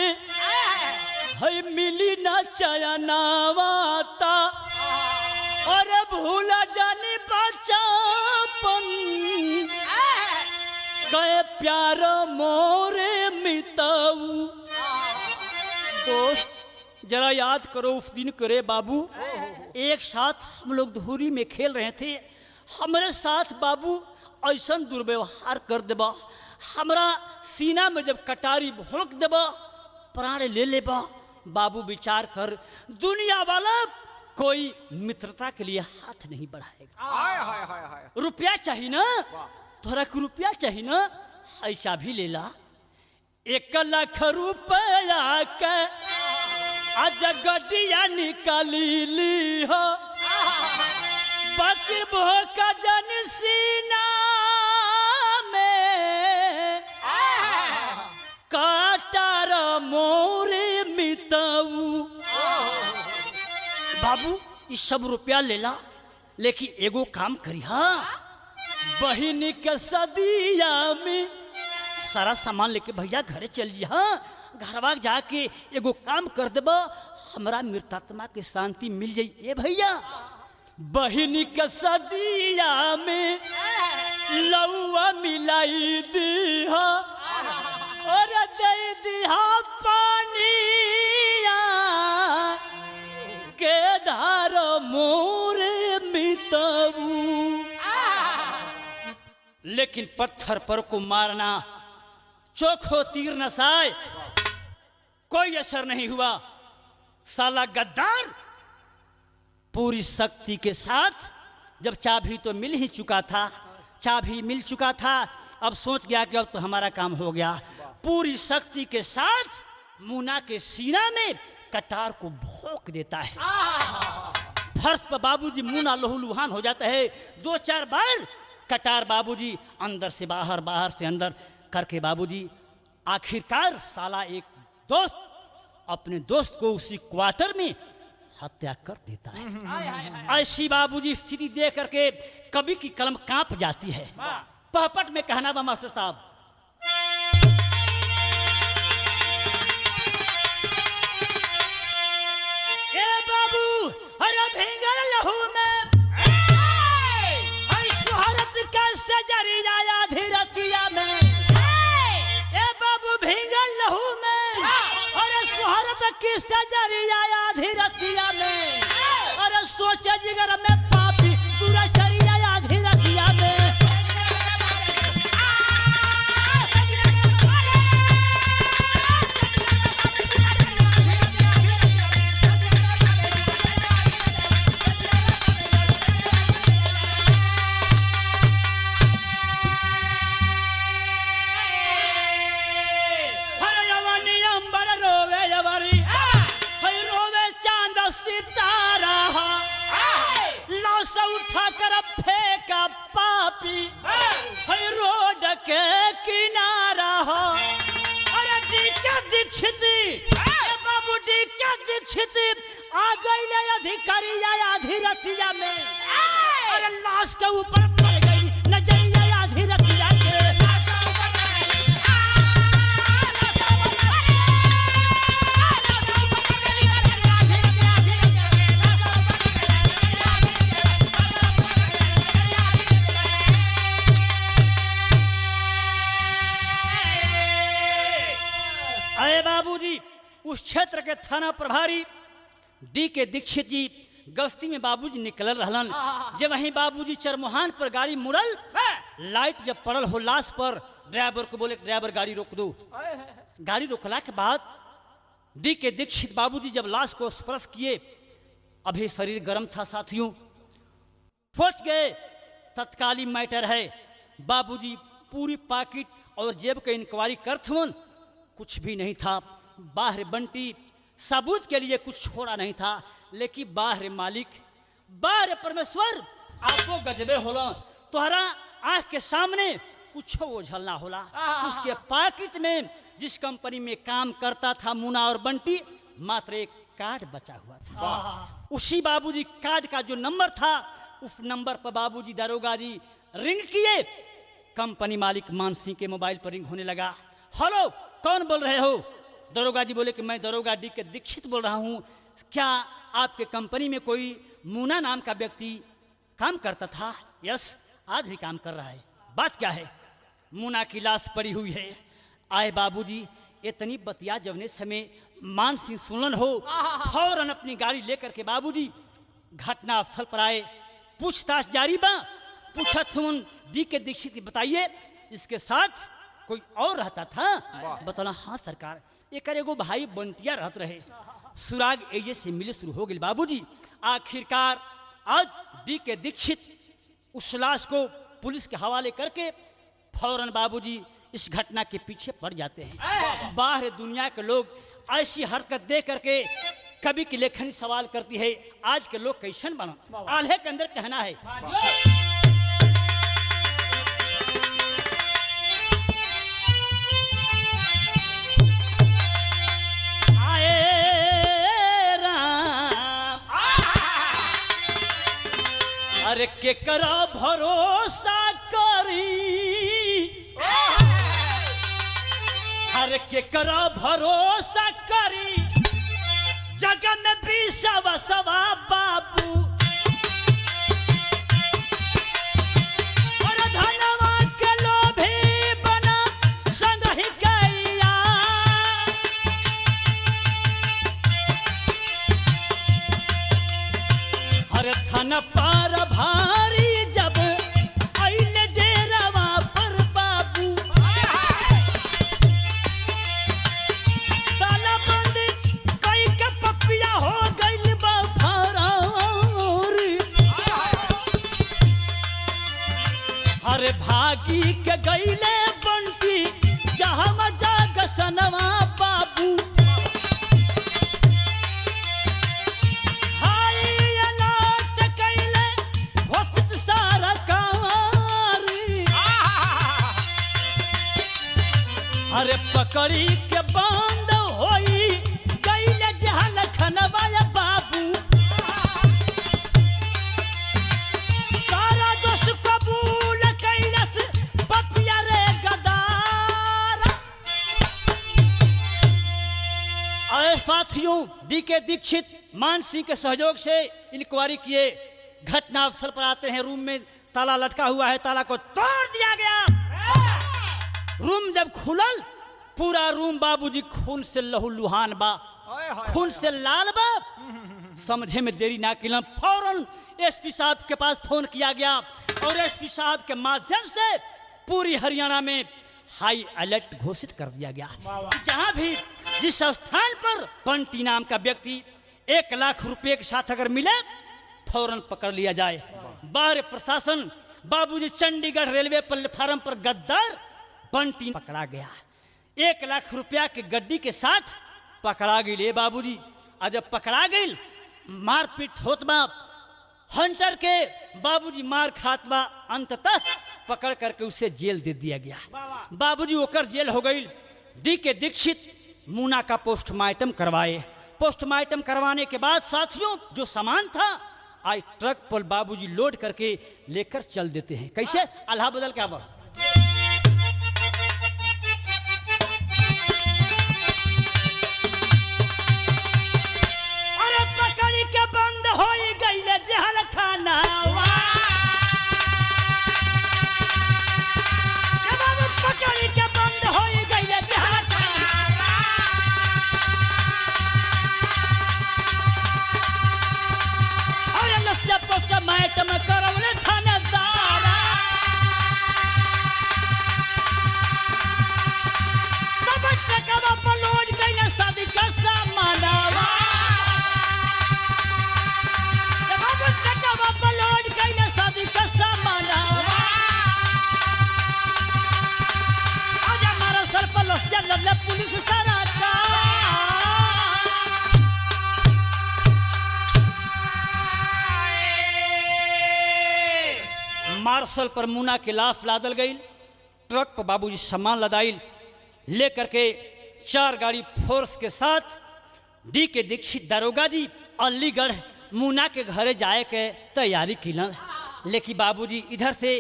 है मिली ना चयनावाता, अरे भूला जानी बचापन, कहे प्यार मोरे मिताऊ। दोस्त जरा याद करो उस दिन करे बाबू, एक साथ हम लोग धूरी में खेल रहे थे, हमारे साथ बाबू ऐसा दुर्व्यवहार कर देबा, हमरा सीना में जब कटारी भोंक देबा, प्राण ले लेबा। बाबू विचार कर, दुनिया वाला कोई मित्रता के लिए हाथ नहीं बढ़ाएगा। हाय हाय हाय हाय रुपया चाहिए ना, तोहरा के रुपया चाहिए ना, ऐसा भी ले ला। 1 लाख रुपया के आज गड्डिया निकाली ली हो, बाकी भोका जन सीना में काटार मोरे मिताऊ। बाबू ये सब रुपया ले ला, लेकिन एगो काम करिहा, बहिनी के सदिया में सारा सामान लेके भैया घरे चल जा, घरवा जाके एगो काम कर देब, हमरा मृतात्मा के शांति मिल जाई। ए भैया बहिनी के सदिया में लौआ मिलाई दीहा और दे दीहा पानिया के धार मोरे मिताऊ। लेकिन पत्थर पर को मारना, चोखो तीर नसाए, कोई असर नहीं हुआ। साला गद्दार पूरी शक्ति के साथ, जब चाबी तो मिल ही चुका था, चाबी मिल चुका था, अब सोच गया कि अब तो हमारा काम हो गया। पूरी शक्ति के साथ मुन्ना के सीना में कटार को भोंक देता है। फर्श पर बाबूजी मुन्ना लहूलुहान हो जाता है। 2-4 बार कटार बाबूजी अंदर से बाहर, बाहर से अंदर करके बाबूजी आखिरकार साला एक दोस्त अपने दोस्त को उसी क्वार्टर में हत्या कर देता है। ऐसी बाबूजी स्थिति देख करके कवि की कलम कांप जाती है। पहपट में कहना बा मास्टर साहब, ए बाबू अरे भींगल लहू में शोहरत का सजरिया आधी रतिया में, ए बाबू भींगल लहू में अरे शोहरत की सजरिया आधी रतिया में, अरे सोचे जिगर में पापी पूरा चरिया आधी रतिया में। उठा कर फेंका पापी रोड के किनारा हो, अरे डीका दीक्षित बाबू डीका दीक्षित आ गई अधिकारी आधी रतिया में, अरे लाश के ऊपर पड़ गई नजरिया आधी रतिया के। बाबूजी उस क्षेत्र के थाना प्रभारी डी के दीक्षित जी गश्ती में बाबूजी निकल रहलन। जब वहीं बाबूजी चरमोहान पर गाड़ी मुड़ल, लाइट जब पड़ल हो लाश पर, ड्राइवर को बोले ड्राइवर गाड़ी रोक दो। गाड़ी रोकला के बाद डी के दीक्षित बाबूजी जब लाश को स्पर्श किए, अभी शरीर गर्म था साथियों, सोच गए तत्कालीन मैटर है। बाबूजी पूरी पॉकेट और जेब का इंक्वायरी करथुन, कुछ भी नहीं था। बाहर बंटी सबूत के लिए कुछ छोड़ा नहीं था, लेकिन बाहर मालिक, बाहर परमेश्वर आपको गजबे होला, तोहरा आंख के सामने कुछ ओझल ना होला। उसके पॉकेट में जिस कंपनी में काम करता था मुन्ना और बंटी, मात्र एक कार्ड बचा हुआ था। उसी बाबूजी कार्ड का जो नंबर था, उस नंबर पर बाबूजी दरोगा जी रिंग किए। कंपनी मालिक मान सिंह के मोबाइल पर रिंग होने लगा। हेलो, कौन बोल रहे हो? दरोगा जी बोले कि मैं दरोगा डी के दीक्षित बोल रहा हूँ। क्या आपके कंपनी में कोई मुन्ना नाम का व्यक्ति काम करता था? यस, आज भी काम कर रहा है। बात क्या है? मुन्ना की लाश पड़ी हुई है। आए बाबूजी, इतनी बतिया जवने समय मान सिंह सुनलन हो, फौरन अपनी गाड़ी लेकर के बाबूजी घटना स्थल पर आए। पूछताछ जारी बा। पूछत हूँ डी के दीक्षित, बताइए इसके साथ कोई और रहता था? बताना हाँ सरकार, एक एगो भाई बंटिया रहत रहे। सुराग एजे से मिले शुरू हो गए बाबूजी। आखिरकार आज डी के दीक्षित उस लाश को पुलिस के हवाले करके फौरन बाबूजी इस घटना के पीछे पड़ जाते हैं। बाहर दुनिया के लोग ऐसी हरकत दे करके कवि की लेखनी सवाल करती है, आज के लोग कैसन बना। आल्हे के अंदर कहना है, अरे के करा भरोसा करी, अरे के करा भरोसा करी, जगह में भी सवा बाबू, और धनवा के लोभी बना संग ही गैया। अरे थन पार भारी जब आइले डेरावा पर बाबू, ताला बंद कई के पपिया हो गइल बा फरारी। अरे भागी के गइले बंटी जहाँ जाग सनवा बाबू, अरे पकड़ी के बंद होई गइले जहल खनवाया बाबू। सारा दोस्त कबूल कैलस पपिया रे गदार। अरे साथियों, डी के दीक्षित मान सिंह के सहयोग से इंक्वायरी किए, घटना स्थल पर आते हैं। रूम में ताला लटका हुआ है, ताला को तोड़ दिया गया। रूम जब खुलल, पूरा रूम बाबूजी खून से लहूलुहान बा, खून से लाल बा। समझे में देरी ना किया, फौरन एसपी साहब के पास फोन किया गया और एसपी साहब के माध्यम से पूरी हरियाणा में हाई अलर्ट घोषित कर दिया गया। जहां भी जिस स्थान पर बंटी नाम का व्यक्ति 1 लाख रुपए के साथ अगर मिले, फौरन पकड़ लिया जाए। बाहर प्रशासन बाबूजी चंडीगढ़ रेलवे प्लेटफार्म पर गद्दार बंटी पकड़ा गया। 1 लाख रुपया के गड्डी के साथ पकड़ा गई ले बाबूजी। और जब पकड़ा गई, मारपीट होत बा, हंटर के बाबूजी मार खात बा, अंततः पकड़ करके उसे जेल दे दिया गया। बाबूजी होकर जेल हो गई। डी के दीक्षित मूना का पोस्टमार्टम करवाए। पोस्टमार्टम करवाने के बाद साथियों, जो सामान था आज ट्रक पर बाबूजी लोड करके लेकर चल देते हैं। कैसे? अल्लाह बदल क्या बा। बंद हो गई जहल खाना, पकड़ी के बंद हो गई जहल खाना। और लस्या पोस्टमार्टम करौले थानेदार, तब टकवा पलोड गई शादी का सामानवा। पुलिस सारा मार्शल पर मुना के लाश लादल गई। ट्रक पर बाबूजी सामान लदाइल लेकर के 4 गाड़ी फोर्स के साथ डी के दीक्षित दारोगा जी अलीगढ़ मुना के घरे जाए के तैयारी किलन। लेकिन बाबूजी इधर से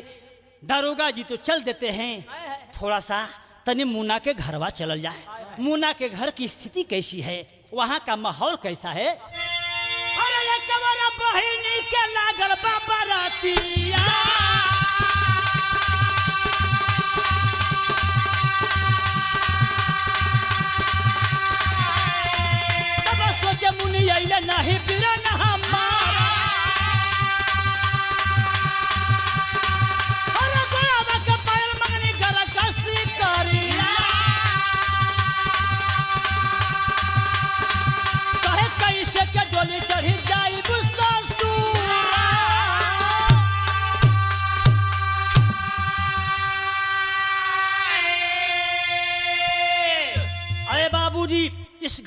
दारोगा जी तो चल देते हैं, थोड़ा सा तनी मुना के घरवा चल जाए। मुना के घर की स्थिति कैसी है, वहाँ का माहौल कैसा है? अरे ये कमरा बहिनी के लागल बाबा रातिया, तब सोचे मुनि आइले नहीं बिरन हमारा। अरे गोलाबा के पायल मंगनी घर कसी करिया, कहे कैसे के डोली चढ़ी जाई बुसा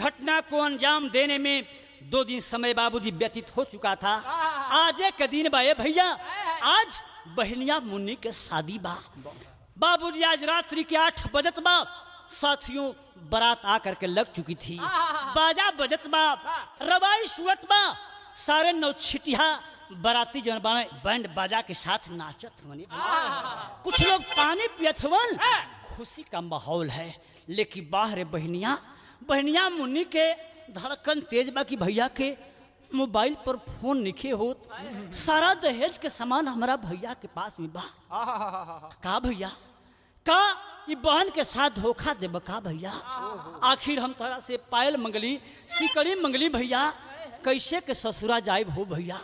घटना को अंजाम देने में 2 दिन समय बाबूजी व्यतीत हो चुका था। आज एक दिन बा भैया, आज बहनिया मुन्नी के शादी बा। बाबूजी आज रात्रि के 8 बजत बा। साथियों बारात आकर के लग चुकी थी, बाजा बजत बा, रवाई सुअत बा, सारे नौछिटिया बाराती जन बैंड बाजा के साथ नाचत होने, कुछ लोग पानी पियत हवन, खुशी का माहौल है। लेकिन बाहर बहनिया मुन्नी के धड़कन तेज बा कि भैया के मोबाइल पर फोन निखे होत, सारा दहेज के सामान हमारा भैया के पास में बा। का भैया का ये बहन के साथ धोखा देब का भैया? आखिर हम तोरा से पायल मंगली, सिकड़ी मंगली भैया, कैसे के ससुरा जाइब हो भैया?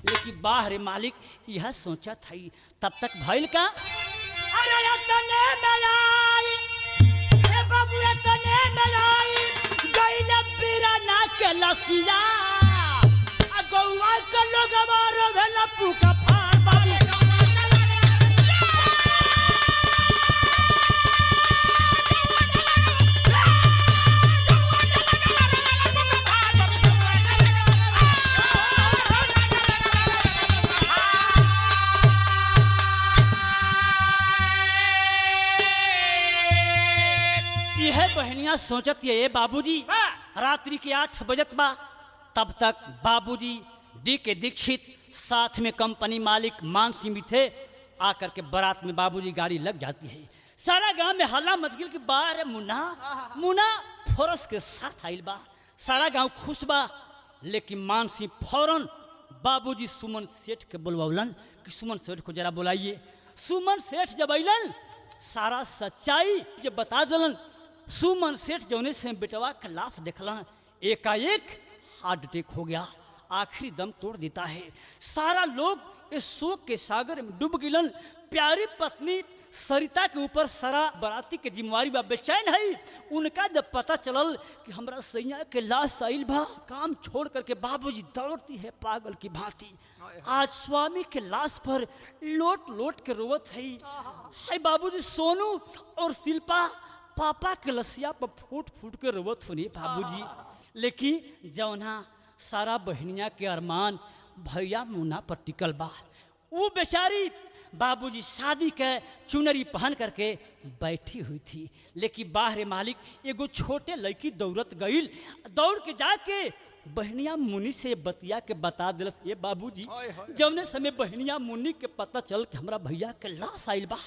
लेकिन बाहर मालिक यह सोचा था। तब तक भइल का, अरे ये तने में आई, ए बाबू ये तने में आई, गइल बिराना के लसिया, आ गौवा के लोग मारो भेला पुका फार बाबू। बहनिया सोचत ये बाबूजी रात्रि के 8 बजत बा। तब तक बाबूजी डी के दीक्षित साथ में कंपनी मालिक मान सिंह भी थे। आकर के बारात में बाबूजी गाड़ी लग जाती है। सारा गांव में हल्ला मच गया कि बारे मुन्ना फोरस के साथ आइल बा। सारा गांव खुश बा। लेकिन मान सिंह फौरन बाबूजी सुमन सेठ के बुलवलन कि सुमन सेठ को जरा बुलाइए। सुमन सेठ जब अलन सारा सच्चाई जब बता दलन। सुमन सेठ जौने से बेटवा के लाफ देखलन, एकाएक हार्ट अटैक हो गया, आखिरी दम तोड़ देता है। सारा लोग इस शोक के सागर में डूब गिलन। प्यारी पत्नी सरिता के ऊपर सारा बराती के जिम्मेवारी बा, बेचैन है। उनका जब पता चलल कि हमरा सैया के लाश आइल बा, काम छोड़ करके बाबूजी दौड़ती है पागल की भांति। आज स्वामी के लाश पर लोट लोट के रोवत है। बाबूजी सोनू और शिल्पा पापा के लसिया पर फूट फूट के रोवत होनी बाबूजी। लेकिन जौना सारा बहनिया के अरमान भैया मुन्ना पर टिकल बा, वो बेचारी बाबूजी शादी के चुनरी पहन करके बैठी हुई थी। लेकिन बाहर मालिक एगो छोटे लड़की दौड़त गईल, दौड़ के जाके बहनिया मुन्नी से बतिया के बता दिलस। ये बाबूजी जौने समय बहनिया मुन्नी के पता चल कि हमरा भैया के लाश आइल बा,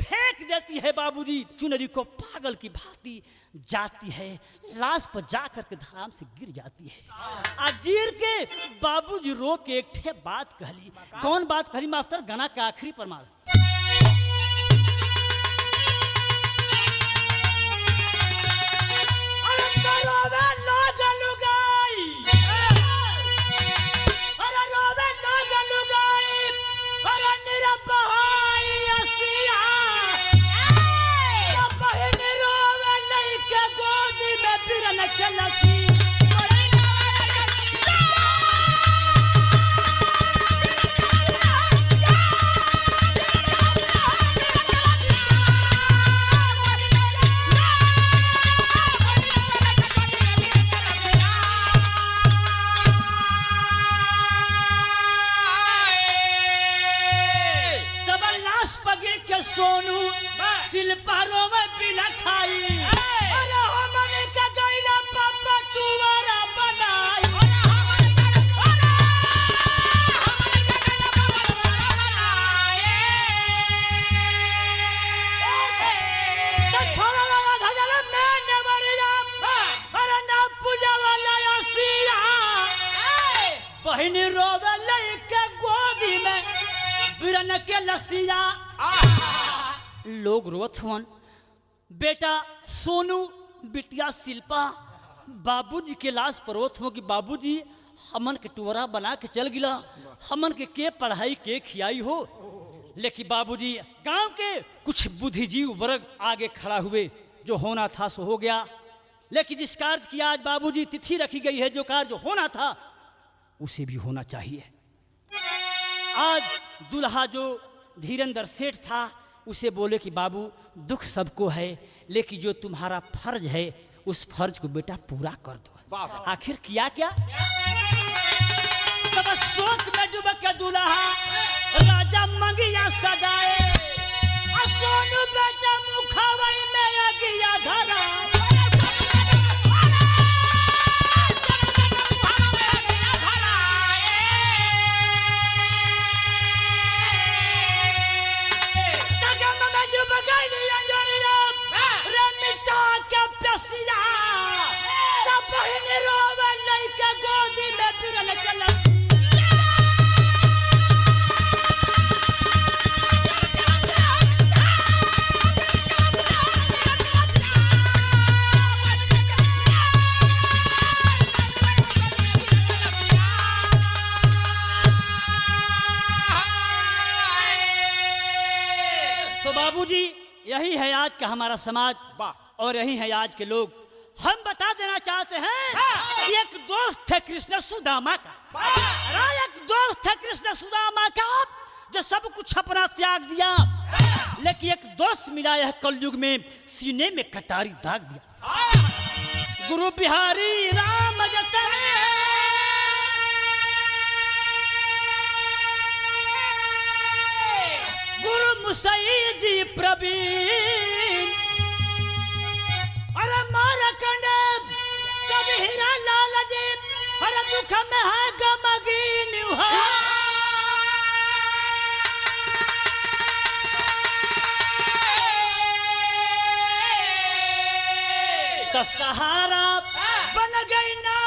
फेंक देती है बाबूजी चुनरी को, पागल की भांति जाती है लाश पर जाकर के धराम से गिर जाती है। आ गिर के बाबूजी रो के एक ठे बात कहली। कौन बात कहली मास्टर? गाना के आखिरी परमार। सोनू सिलपारो में पिला खाई, अरे हमन का गइला पापा तुवारा बनाई, तो छोड़ा लगा धजल में नेवरिया, अरे ना पूजा वाला आसिया, बहनी रोवे लइके गोदी में बिरन के लसिया। लोग रोवत हवन। बेटा सोनू बिटिया शिल्पा बाबूजी के लाश पर रोत हो कि बाबूजी हमन के टुवरा बना के चल गिला, हमन के पढ़ाई के खियाई हो। लेकिन बाबूजी गांव के कुछ बुद्धिजीवी वर्ग आगे खड़ा हुए, जो होना था सो हो गया। लेकिन जिस कार्य की आज बाबूजी तिथि रखी गई है, जो कार्य जो होना था उसे भी होना चाहिए। आज दुल्हा जो धीरेन्द्र सेठ था उसे बोले कि बाबू दुख सबको है, लेकिन जो तुम्हारा फर्ज है उस फर्ज को बेटा पूरा कर दो। वाह, वाह। आखिर किया क्या? तब शोक में डूब के दूल्हा राजा मंगिया सजाए, सोनू बेटा मुखवई में अगिया धरा। तो बाबूजी, यही है आज का हमारा समाज और यही है आज के लोग। हम बता देना चाहते हैं कि एक दोस्त थे कृष्ण सुदामा का, एक दोस्त थे कृष्ण सुदामा का जो सब कुछ अपना त्याग दिया, लेकिन एक दोस्त मिला यह कलयुग में, सीने में कटारी दाग दिया। गुरु बिहारी राम जतन गुरु मुसई जी प्रवीण, अरे मारा कंडे कभी हीरा लाल जी, अरे दुख में है गमगीन हुआ। तो सहारा बन गई ना